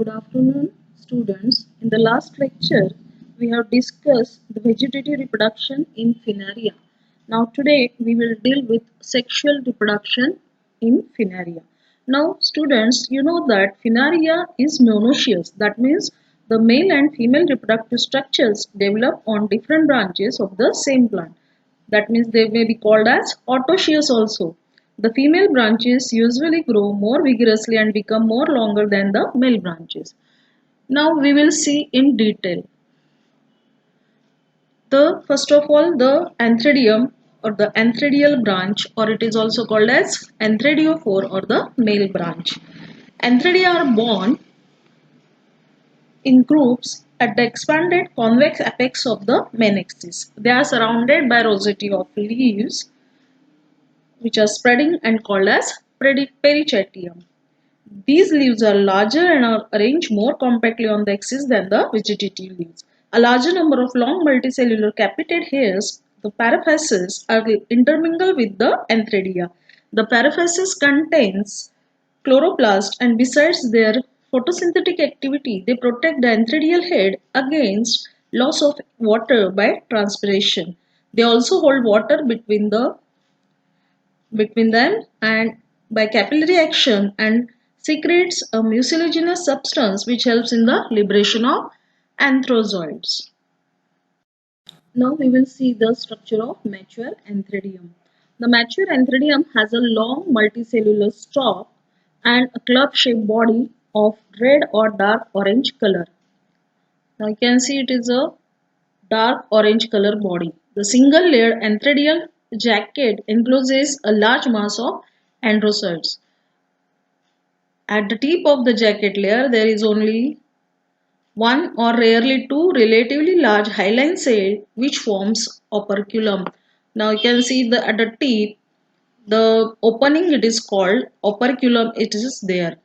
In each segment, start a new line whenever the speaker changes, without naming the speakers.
Good afternoon, students. In the last lecture, we have discussed the vegetative reproduction in Finaria. Now, today we will deal with sexual reproduction in Finaria. Now, students, you know that Finaria is monoecious. That means the male and female reproductive structures develop on different branches of the same plant. That means they may be called as autoecious also. The female branches usually grow more vigorously and become more longer than the male branches. Now we will see in detail. First of all, the antheridium or the antheridial branch, or it is also called as anthridiophore or the male branch. Antheridia are born in groups at the expanded convex apex of the main axis. They are surrounded by rosette of leaves which are spreading and called as perichetium. These leaves are larger and are arranged more compactly on the axis than the vegetative leaves. A larger number of long multicellular capitate hairs, the paraphyses, are intermingled with the antheridia. The paraphyses contains chloroplast, and besides their photosynthetic activity, they protect the antheridial head against loss of water by transpiration. They also hold water between them and by capillary action and secretes a mucilaginous substance which helps in the liberation of anthrozoids. Now we will see the structure of mature antheridium. The mature antheridium has a long multicellular stalk and a club-shaped body of red or dark orange color. Now you can see it is a dark orange color body. The single layered antheridial jacket encloses a large mass of androcytes. At the tip of the jacket layer, there is only one or rarely two relatively large hyaline cells which forms operculum. Now you can see at the tip, the opening it is called operculum, it is there.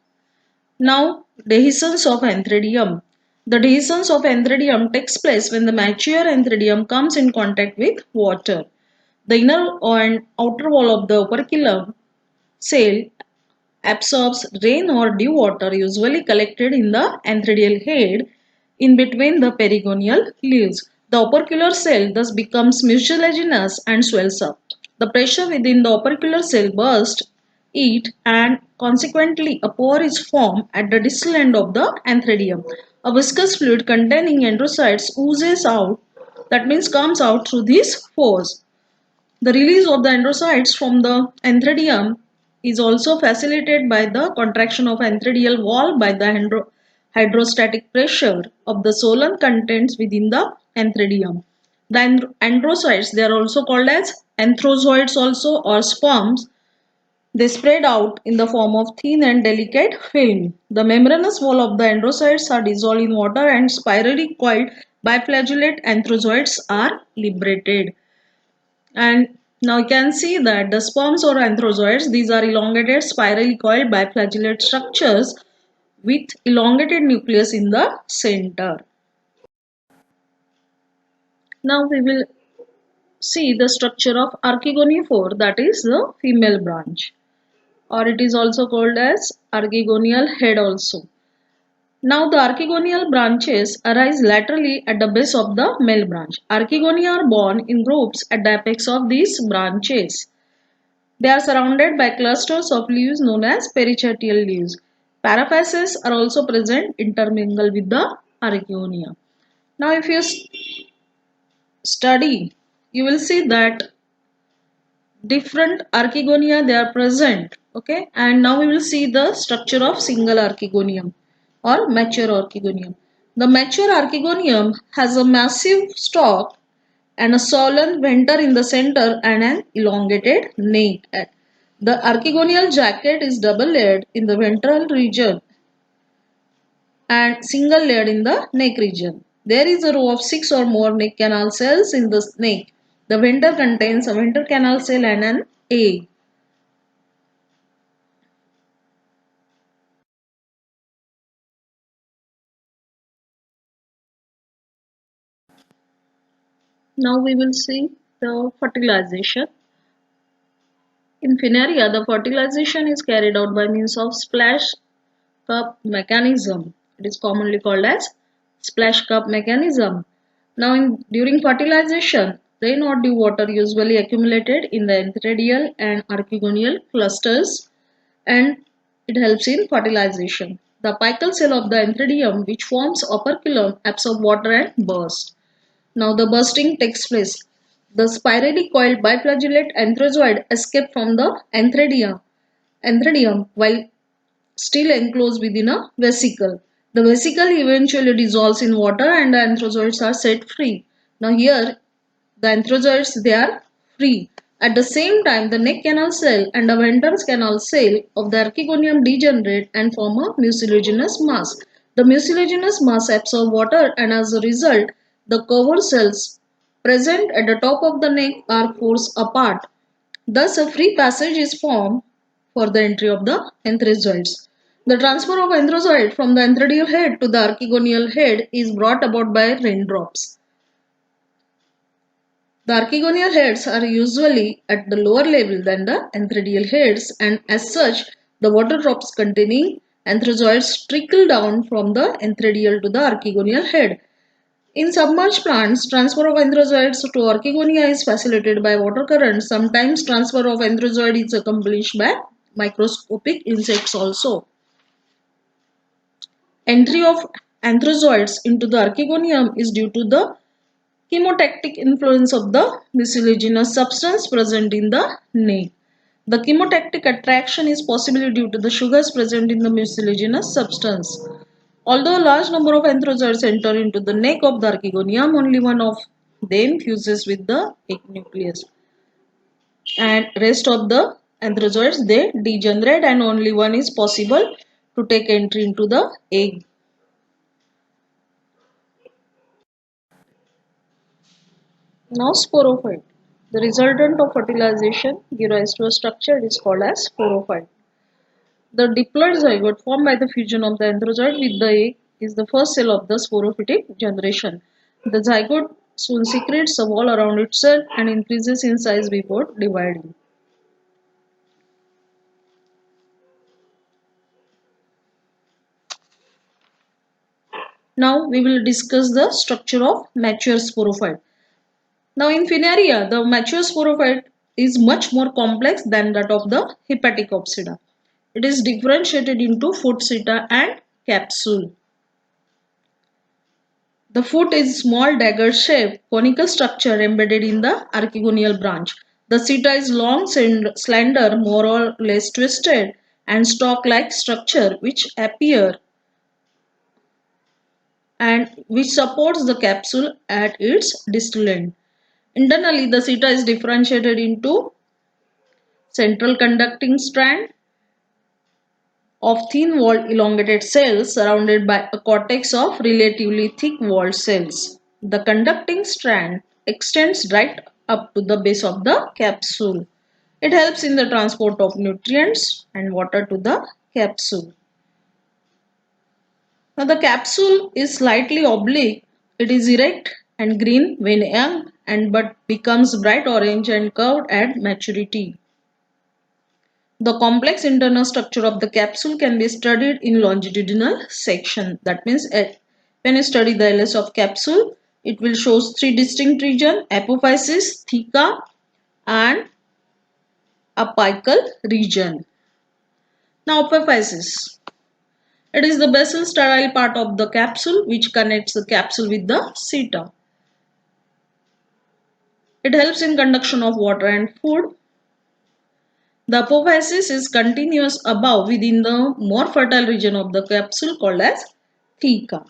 Now, dehiscence of antheridium. The dehiscence of antheridium takes place when the mature antheridium comes in contact with water. The inner and outer wall of the operculum cell absorbs rain or dew water usually collected in the antheridial head in between the perigonial leaves. The opercular cell thus becomes mucilaginous and swells up. The pressure within the opercular cell bursts it and consequently a pore is formed at the distal end of the antheridium. A viscous fluid containing androcytes oozes out, that means comes out through these pores. The release of the androcytes from the antheridium is also facilitated by the contraction of antheridial wall by the hydrostatic pressure of the solan contents within the antheridium. The androcytes, they are also called as anthrozoids also or sperms. They spread out in the form of thin and delicate film. The membranous wall of the androcytes are dissolved in water and spirally coiled biflagellate anthrozoids are liberated. And now you can see that the sperms or anthrozoids, these are elongated spirally coiled biflagellate structures with elongated nucleus in the center. Now we will see the structure of archegoniaphore, that is the female branch, or it is also called as archegonial head also. Now the archegonial branches arise laterally at the base of the male branch. Archegonia are born in groups at the apex of these branches. They are surrounded by clusters of leaves known as perichetial leaves. Paraphyses are also present intermingled with the archegonia. Now if you study, you will see that different archegonia they are present. Okay, and now we will see the structure of single archegonium or mature archegonium. The mature archegonium has a massive stalk and a solan venter in the center and an elongated neck. The archegonial jacket is double layered in the ventral region and single layered in the neck region. There is a row of 6 or more neck canal cells in the neck. The venter contains a venter canal cell and an egg. Now we will see the fertilization. In Finaria, the fertilization is carried out by means of splash cup mechanism. It is commonly called as splash cup mechanism. Now, during fertilization, rain or dew water usually accumulated in the enthedial and archegonial clusters, and it helps in fertilization. The apical cell of the enthedium, which forms operculum, absorb water and burst. Now the bursting takes place. The spirally coiled biflagellate anthrazoid escape from the anthedium while still enclosed within a vesicle. The vesicle eventually dissolves in water and the anthrazoids are set free. Now here the anthrazoids, they are free. At the same time, the neck canal cell and the ventral canal cell of the archegonium degenerate and form a mucilaginous mass. The mucilaginous mass absorb water, and as a result, the cover cells present at the top of the neck are forced apart. Thus, a free passage is formed for the entry of the anthrazoids. The transfer of anthrazoid from the anthedial head to the archegonial head is brought about by raindrops. The archegonial heads are usually at the lower level than the anthedial heads, and as such, the water drops containing anthrazoids trickle down from the anthedial to the archegonial head. In submerged plants, transfer of anthrazoids to archegonia is facilitated by water current. Sometimes transfer of anthrazoid is accomplished by microscopic insects also. Entry of anthrazoids into the archegonium is due to the chemotactic influence of the mucilaginous substance present in the neck. The chemotactic attraction is possibly due to the sugars present in the mucilaginous substance. Although a large number of anthrazoids enter into the neck of the archegonium, only one of them fuses with the egg nucleus. And rest of the anthrazoids, they degenerate, and only one is possible to take entry into the egg. Now sporophyte. The resultant of fertilization gives rise to a structure. It is called as sporophyte. The diploid zygote formed by the fusion of the anthrazoid with the egg is the first cell of the sporophytic generation. The zygote soon secretes a wall around itself and increases in size before dividing. Now we will discuss the structure of mature sporophyte. Now in Finaria, the mature sporophyte is much more complex than that of the Hepaticopsida. It is differentiated into foot, seta and capsule. The foot is small dagger-shaped conical structure embedded in the archegonial branch. The seta is long, slender, more or less twisted, and stalk-like structure which appear and which supports the capsule at its distal end. Internally, the seta is differentiated into central conducting strand of thin-walled elongated cells surrounded by a cortex of relatively thick-walled cells. The conducting strand extends right up to the base of the capsule. It helps in the transport of nutrients and water to the capsule. Now the capsule is slightly oblique. It is erect and green when young and but becomes bright orange and curved at maturity. The complex internal structure of the capsule can be studied in longitudinal section. That means when you study the LS of capsule, it will show three distinct regions: apophysis, theca and apical region. Now apophysis. It is the basal sterile part of the capsule which connects the capsule with the seta. It helps in conduction of water and food. The apophysis is continuous above within the more fertile region of the capsule called as theca.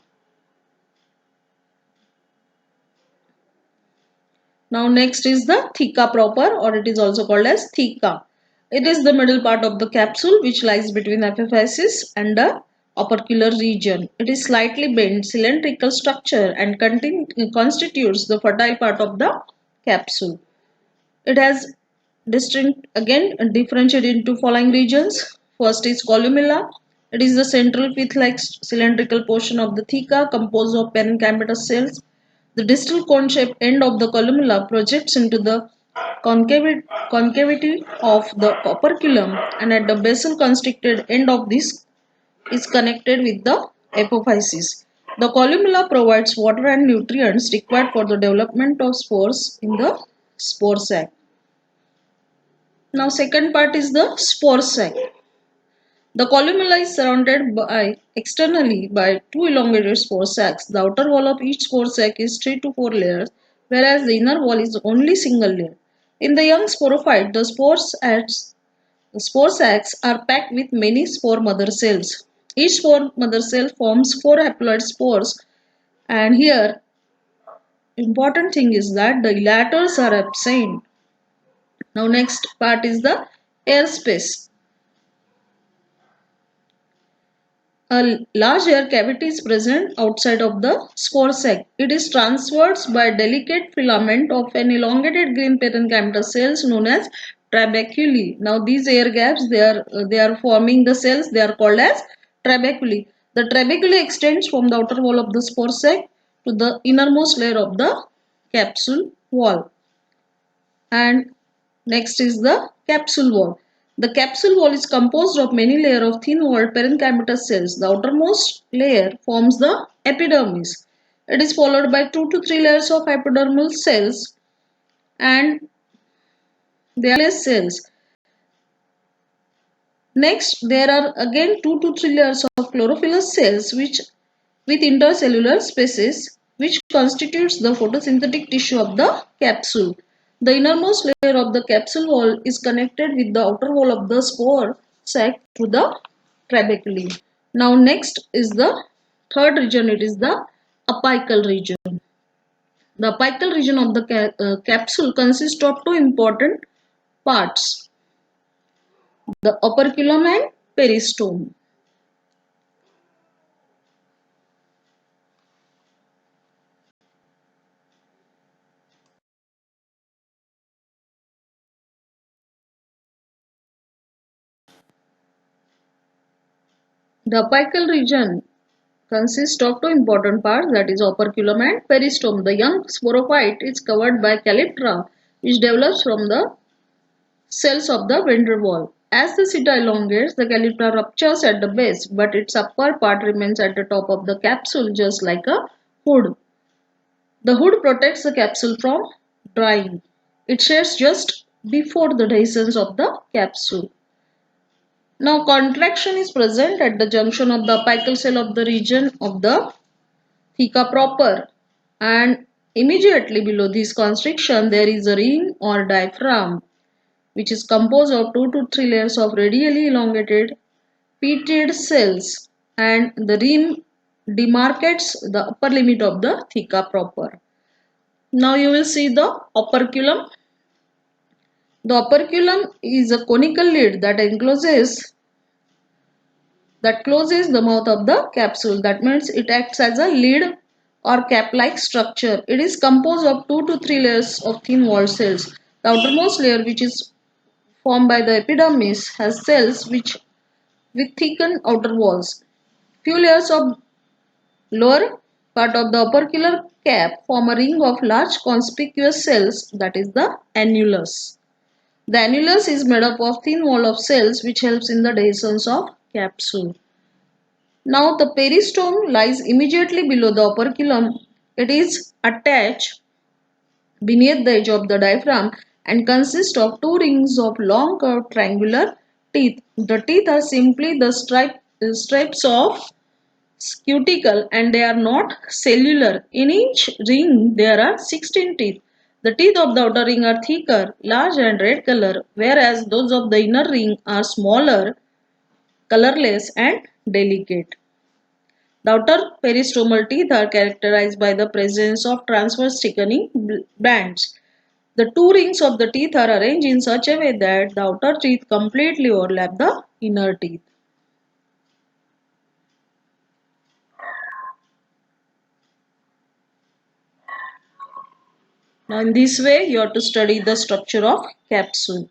Now next is the theca proper, or it is also called as theca. It is the middle part of the capsule which lies between apophysis and the opercular region. It is slightly bent cylindrical structure and constitutes the fertile part of the capsule. It has differentiated into following regions. First is columella. It is the central pith-like cylindrical portion of the theca composed of parenchymatous cells. The distal cone-shaped end of the columella projects into the concavity of the operculum, and at the basal constricted end of this is connected with the apophysis. The columella provides water and nutrients required for the development of spores in the spore sac. Now second part is the spore sac. The columella is surrounded externally by two elongated spore sacs. The outer wall of each spore sac is 3 to 4 layers, whereas the inner wall is only single layer. In the young sporophyte, the spore sacs are packed with many spore mother cells. Each spore mother cell forms 4 haploid spores, and here important thing is that the elaters are absent. Now next part is the air space. A large air cavity is present outside of the spore sac. It is traversed by a delicate filament of an elongated green parenchymatous cells known as trabeculae. Now these air gaps they are forming the cells. They are called as trabeculae. The trabeculae extends from the outer wall of the spore sac to the innermost layer of the capsule wall. And next is the capsule wall. The capsule wall is composed of many layers of thin-walled parenchymatous cells. The outermost layer forms the epidermis. It is followed by 2 to 3 layers of hypodermal cells and they are less cells. Next, there are again 2 to 3 layers of chlorophyllous cells which with intercellular spaces which constitutes the photosynthetic tissue of the capsule. The innermost layer of the capsule wall is connected with the outer wall of the spore sac through the trabeculae. Now next is the third region, it is the apical region. The apical region of the capsule consists of two important parts, the operculum and peristome. The apical region consists of two important parts, that is operculum and peristome. The young sporophyte is covered by calyptra which develops from the cells of the ventral wall. As the seta elongates, the calyptra ruptures at the base, but its upper part remains at the top of the capsule just like a hood. The hood protects the capsule from drying. It sheds just before the dehiscence of the capsule. Now contraction is present at the junction of the apical cell of the region of the theca proper, and immediately below this constriction there is a ring or diaphragm which is composed of 2 to 3 layers of radially elongated petrid cells, and the rim demarcates the upper limit of the theca proper. Now you will see the operculum. The operculum is a conical lid that closes the mouth of the capsule. That means it acts as a lid or cap-like structure. It is composed of 2 to 3 layers of thin walled cells. The outermost layer, which is formed by the epidermis, has cells which with thickened outer walls. Few layers of lower part of the opercular cap form a ring of large conspicuous cells, that is the annulus. The annulus is made up of thin wall of cells which helps in the dehiscence of capsule. Now the peristome lies immediately below the operculum. It is attached beneath the edge of the diaphragm and consists of two rings of long curved triangular teeth. The teeth are simply the stripes of cuticle and they are not cellular. In each ring there are 16 teeth. The teeth of the outer ring are thicker, large and red color, whereas those of the inner ring are smaller, colorless and delicate. The outer peristomal teeth are characterized by the presence of transverse thickening bands. The two rings of the teeth are arranged in such a way that the outer teeth completely overlap the inner teeth. Now in this way you have to study the structure of capsule.